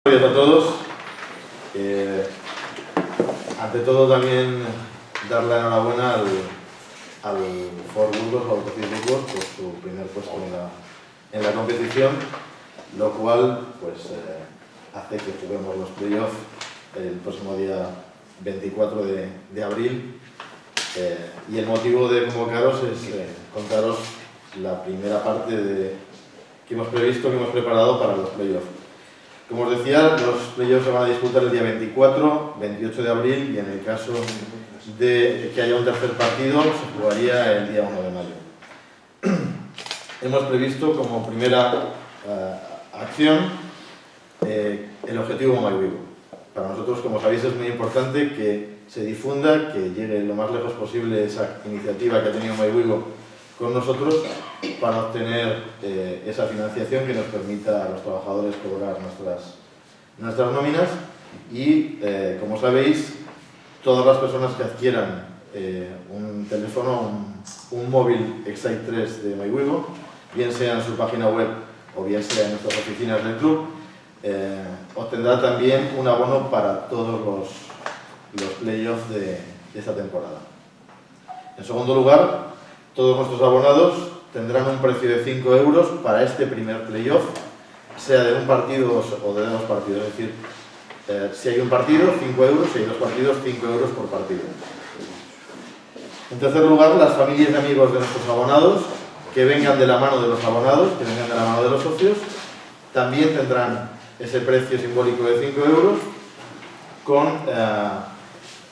Buenos días a todos. Ante todo también dar la enhorabuena al Ford Burgos, al Autocid Burgos, por su primer puesto en la competición, lo cual pues, hace que juguemos los playoffs el próximo día 24 de abril. Y el motivo de convocaros es contaros la primera parte que hemos previsto, que hemos preparado para los playoffs. Como os decía, los playoffs se van a disputar el día 24, 28 de abril y en el caso de que haya un tercer partido se jugaría el día 1 de mayo. Hemos previsto como primera acción el objetivo MyWigo. Para nosotros, como sabéis, es muy importante que se difunda, que llegue lo más lejos posible esa iniciativa que ha tenido MyWigo con nosotros para obtener esa financiación que nos permita a los trabajadores cobrar nuestras nóminas y, como sabéis, todas las personas que adquieran un teléfono, un móvil Excite 3 de MyWigo, bien sea en su página web o bien sea en nuestras oficinas del club, obtendrá también un abono para todos los playoffs de esta temporada. En segundo lugar, todos nuestros abonados tendrán un precio de 5 euros para este primer playoff, sea de un partido o de dos partidos. Es decir, si hay un partido, 5 euros, si hay dos partidos, 5 euros por partido. En tercer lugar, las familias y amigos de nuestros abonados, que vengan de la mano de los abonados, que vengan de la mano de los socios, también tendrán ese precio simbólico de 5 euros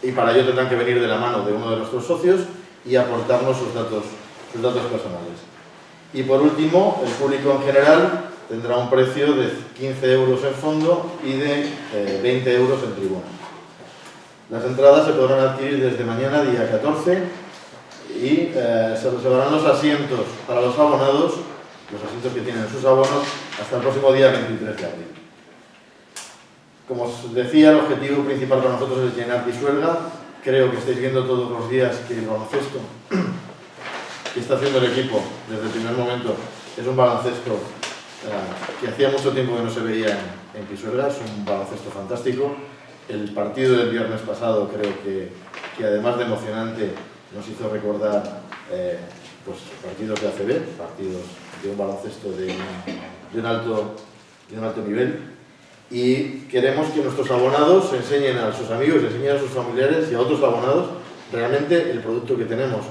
y para ello tendrán que venir de la mano de uno de nuestros socios y aportarnos sus datos personales. Y por último, el público en general tendrá un precio de 15 euros en fondo y de 20 euros en tribuna. Las entradas se podrán adquirir desde mañana, día 14, y se reservarán los asientos para los abonados, los asientos que tienen sus abonos, hasta el próximo día 23 de abril. Como os decía, el objetivo principal para nosotros es llenar Pisuerga. Creo que estáis viendo todos los días que el baloncesto que está haciendo el equipo desde el primer momento es un baloncesto que hacía mucho tiempo que no se veía en Pisuerga. Es un baloncesto fantástico. El partido del viernes pasado creo que además de emocionante nos hizo recordar pues, partidos de ACB, partidos de un baloncesto de un alto nivel. Y queremos que nuestros abonados enseñen a sus amigos, enseñen a sus familiares y a otros abonados realmente el producto que tenemos,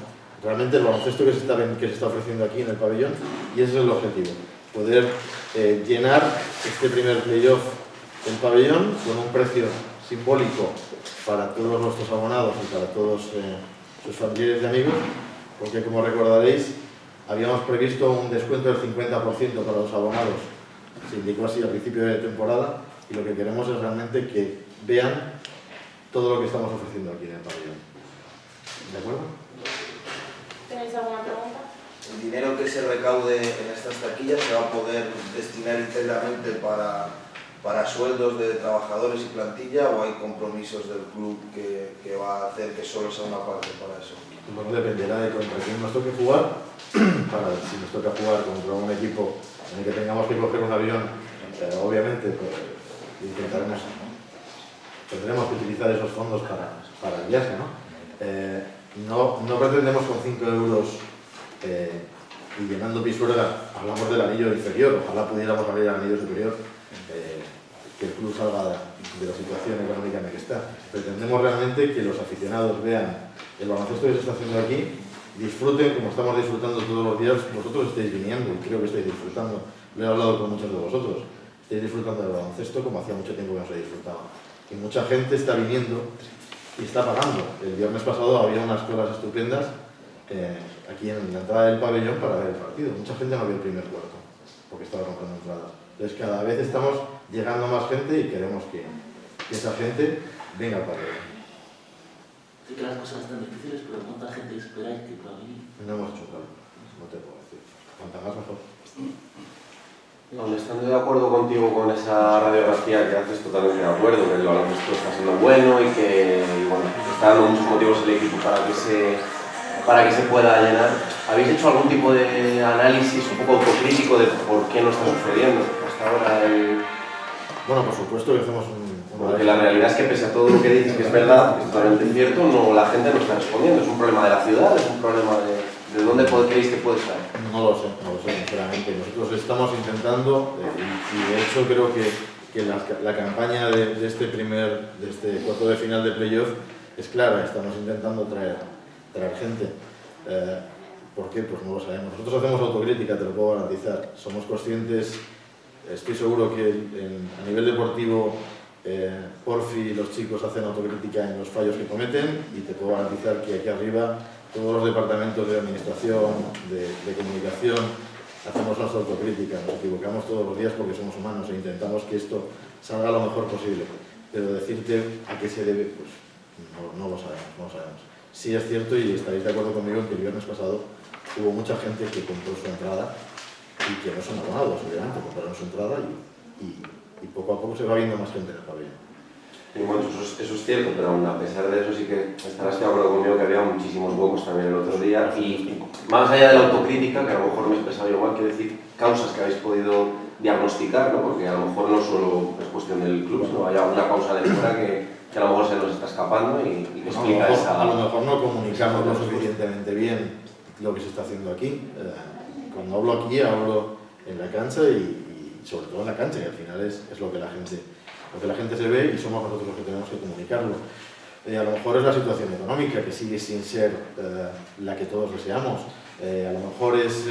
realmente el baloncesto que se está ofreciendo aquí en el pabellón, y ese es el objetivo, poder llenar este primer playoff del pabellón con un precio simbólico para todos nuestros abonados y para todos sus familiares y amigos, porque como recordaréis, habíamos previsto un descuento del 50% para los abonados, se indicó así al principio de temporada, y lo que queremos es realmente que vean todo lo que estamos ofreciendo aquí en el pabellón. ¿De acuerdo? ¿Tenéis alguna pregunta? ¿El dinero que se recaude en estas taquillas se va a poder destinar íntegramente para sueldos de trabajadores y plantilla, o hay compromisos del club que va a hacer que solo sea una parte para eso? Bueno, dependerá de contra quién nos toque jugar. Si nos toca jugar contra un equipo en el que tengamos que coger un avión, obviamente pues, tendremos que utilizar esos fondos para el viaje, ¿no? No pretendemos con 5 euros y llenando Pisuerga, hablamos del anillo inferior, ojalá pudiéramos abrir el anillo superior, que el club salga de la situación económica en la que está. Pretendemos realmente que los aficionados vean el baloncesto que se está haciendo aquí, disfruten como estamos disfrutando todos los días. Vosotros estáis viniendo y creo que estáis disfrutando, lo he hablado con muchos de vosotros, estáis disfrutando del baloncesto como hacía mucho tiempo que no se disfrutaba. Y mucha gente está viniendo y está pagando. El viernes pasado había unas colas estupendas aquí en la entrada del pabellón para ver el partido. Mucha gente no vio el primer cuarto porque estaba comprando entradas. Entonces cada vez estamos llegando a más gente y queremos que esa gente venga al pabellón. Sé que las cosas están difíciles, pero ¿cuánta gente esperáis que pueda venir? No hemos hecho claro, no te puedo decir. Cuanta más mejor. Estando de acuerdo contigo con esa radiografía que haces, totalmente de acuerdo, que el baloncesto está siendo bueno y que bueno, está dando muchos motivos el equipo para que se pueda llenar. ¿Habéis hecho algún tipo de análisis un poco autocrítico de por qué no está sucediendo hasta ahora Bueno, por supuesto que hacemos Porque la realidad es que pese a todo lo que dices que es verdad, que es totalmente cierto, no, la gente no está respondiendo. Es un problema de la ciudad, es un problema de dónde creéis que puede estar. No lo sé, sinceramente. Nosotros estamos intentando, y de hecho creo que la campaña de este cuarto de final de playoff es clara. Estamos intentando traer gente. ¿Por qué? Pues no lo sabemos. Nosotros hacemos autocrítica, te lo puedo garantizar. Somos conscientes, estoy seguro que a nivel deportivo Porfi y los chicos hacen autocrítica en los fallos que cometen, y te puedo garantizar que aquí arriba todos los departamentos de administración, de comunicación, hacemos nuestra autocrítica. Nos equivocamos todos los días porque somos humanos e intentamos que esto salga lo mejor posible. Pero decirte a qué se debe, pues no lo sabemos. Sí es cierto, y estaréis de acuerdo conmigo, que el viernes pasado hubo mucha gente que compró su entrada y que no son abonados, obviamente, compraron su entrada y poco a poco se va viendo más gente en el pabellón. Y bueno, eso es cierto, pero aún a pesar de eso sí que estarás de acuerdo conmigo que había muchísimos huecos también el otro día. Y más allá de la autocrítica, que a lo mejor me he expresado igual, quiero decir causas que habéis podido diagnosticar, ¿no? Porque a lo mejor no solo es cuestión del club, sino hay alguna causa de fuera que a lo mejor se nos está escapando y que explica esa... A lo mejor no comunicamos lo suficientemente bien lo que se está haciendo aquí. Cuando hablo aquí, hablo en la cancha y sobre todo en la cancha, que al final es lo que la gente se ve, y somos nosotros los que tenemos que comunicarlo. A lo mejor es la situación económica, que sigue sin ser la que todos deseamos. A lo mejor es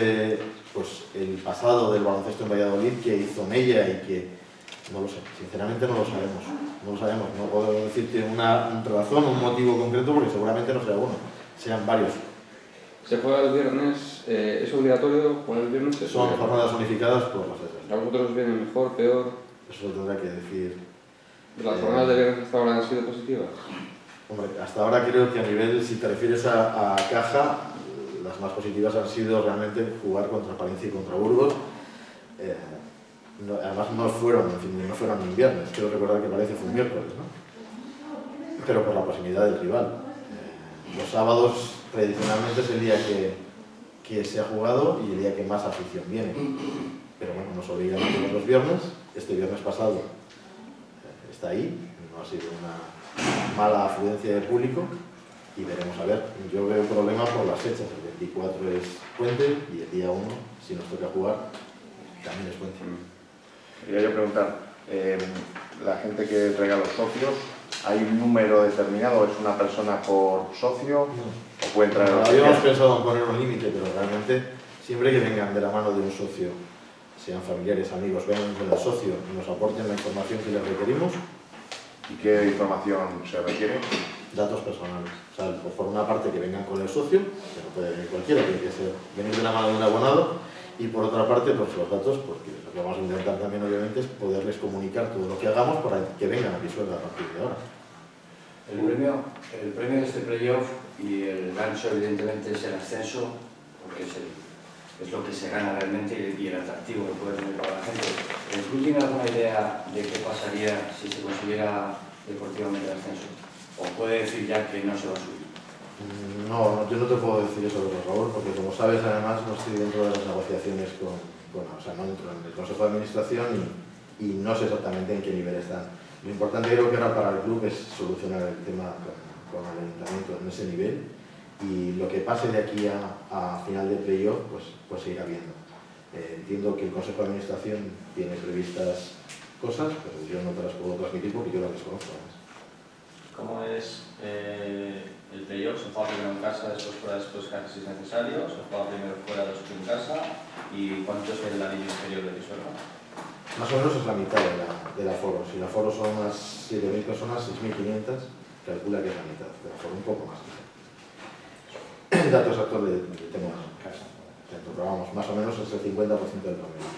pues el pasado del baloncesto en Valladolid que hizo mella y que, no lo sé, sinceramente no lo sabemos. No puedo decirte una razón, un motivo concreto, porque seguramente no sea uno, sean varios. ¿Se juega el viernes? ¿Es obligatorio jugar el viernes? Son jornadas unificadas por la federación. ¿A vosotros viene mejor, peor? Eso lo tendrá que decir. ¿Las jornadas de viernes hasta ahora han sido positivas? Hombre, hasta ahora creo que a nivel, si te refieres a caja, las más positivas han sido realmente jugar contra Palencia y contra Burgos. Además no fueron en viernes, quiero recordar que Palencia fue un miércoles, ¿no? Pero por la proximidad del rival. Los sábados tradicionalmente es el día que se ha jugado y el día que más afición viene. Pero bueno, nos obligan a jugar los viernes. Este viernes pasado está ahí, no ha sido una mala afluencia de público, y veremos a ver. Yo veo problema por las fechas. El 24 es puente y el día 1, si nos toca jugar, también es puente. Quería yo preguntar, la gente que traiga los socios, ¿hay un número determinado? ¿Es una persona por socio? ¿O puede traer los Habíamos pensado en poner un límite, pero realmente siempre que vengan de la mano de un socio, sean familiares, amigos, vengan con el socio y nos aporten la información que les requerimos. ¿Y qué información se requiere? Datos personales. O sea, por una parte que vengan con el socio, que no puede venir cualquiera, tiene que venir de la mano de un abonado, y por otra parte, pues los datos, porque lo que vamos a intentar también obviamente es poderles comunicar todo lo que hagamos para que vengan a Pisuerga a partir de ahora. El premio de este playoff y el gancho evidentemente es el ascenso, porque es lo que se gana realmente y el atractivo que puede tener para la gente. ¿El club tiene alguna idea de qué pasaría si se consiguiera deportivamente el ascenso? ¿O puede decir ya que no se va a subir? No, yo no te puedo decir eso, por favor, porque como sabes, además no estoy dentro de las negociaciones no dentro del Consejo de Administración y no sé exactamente en qué nivel están. Lo importante creo que ahora para el club es solucionar el tema con el ayuntamiento en ese nivel, y lo que pase de aquí a final de playoff, pues se irá viendo. Entiendo que el Consejo de Administración tiene previstas cosas, pero yo no te las puedo transmitir porque yo las desconozco. ¿Cómo es el playoff? ¿Se juega primero en casa, después fuera, después casa si es necesario? ¿Se juega primero fuera, después en casa? ¿Y cuánto es el anillo inferior de Pisuerga? Más o menos es la mitad del aforo. Si el aforo son unas 7.000 personas, 6.500, calcula que es la mitad del aforo, un poco más. El dato exacto le tengo en casa, pero vamos, más o menos es el 50% del promedio.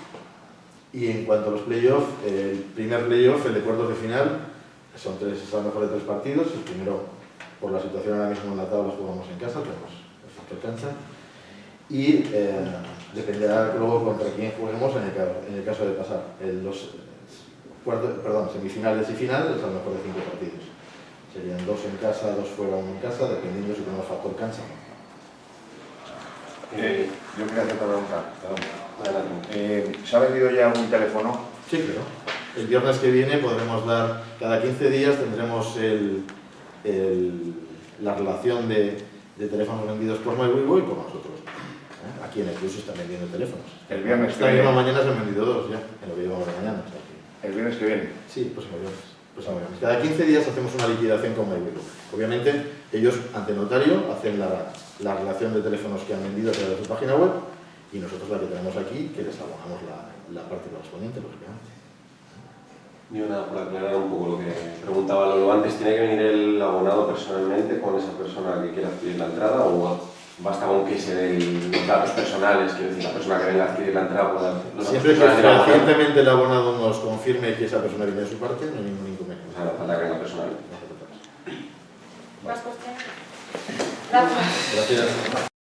Y en cuanto a los playoffs, el primer playoff, el de cuartos de final, es la mejor de 3 partidos. El primero, por la situación ahora mismo en la tabla, jugamos en casa, tenemos el factor cancha. Y dependerá luego contra quién juguemos en el caso de pasar. Semifinales y finales es el mejor de 5 partidos. Serían 2 en casa, 2 fuera, 1 en casa, dependiendo si tenemos factor cancha. Yo quería hacer otra pregunta. ¿Se ha vendido ya algún teléfono? Sí, claro. el viernes que viene podremos dar, cada 15 días tendremos la relación de teléfonos vendidos por MyWigo y por nosotros. Aquí en el Club se están vendiendo teléfonos. El viernes que Esta misma viene. mañana se han vendido 2 ya, en lo que llevamos de mañana. O sea que... El viernes que viene. Sí, próximo viernes. Cada 15 días hacemos una liquidación con MyWigo. Obviamente, ellos ante notario hacen la relación de teléfonos que han vendido a través de su página web y nosotros la que tenemos aquí, que les abonamos la parte correspondiente, lógicamente. Y una, por aclarar un poco lo que preguntaba Lolo antes, ¿tiene que venir el abonado personalmente con esa persona que quiera adquirir la entrada o basta con que se den los datos personales? Quiero decir, la persona que venga a adquirir la entrada pueda... Siempre que fehacientemente el abonado nos confirme que esa persona viene de su parte, no hay ningún inconveniente. O sea, no falta que venga personal. ¿Más cuestiones? Gracias. Gracias.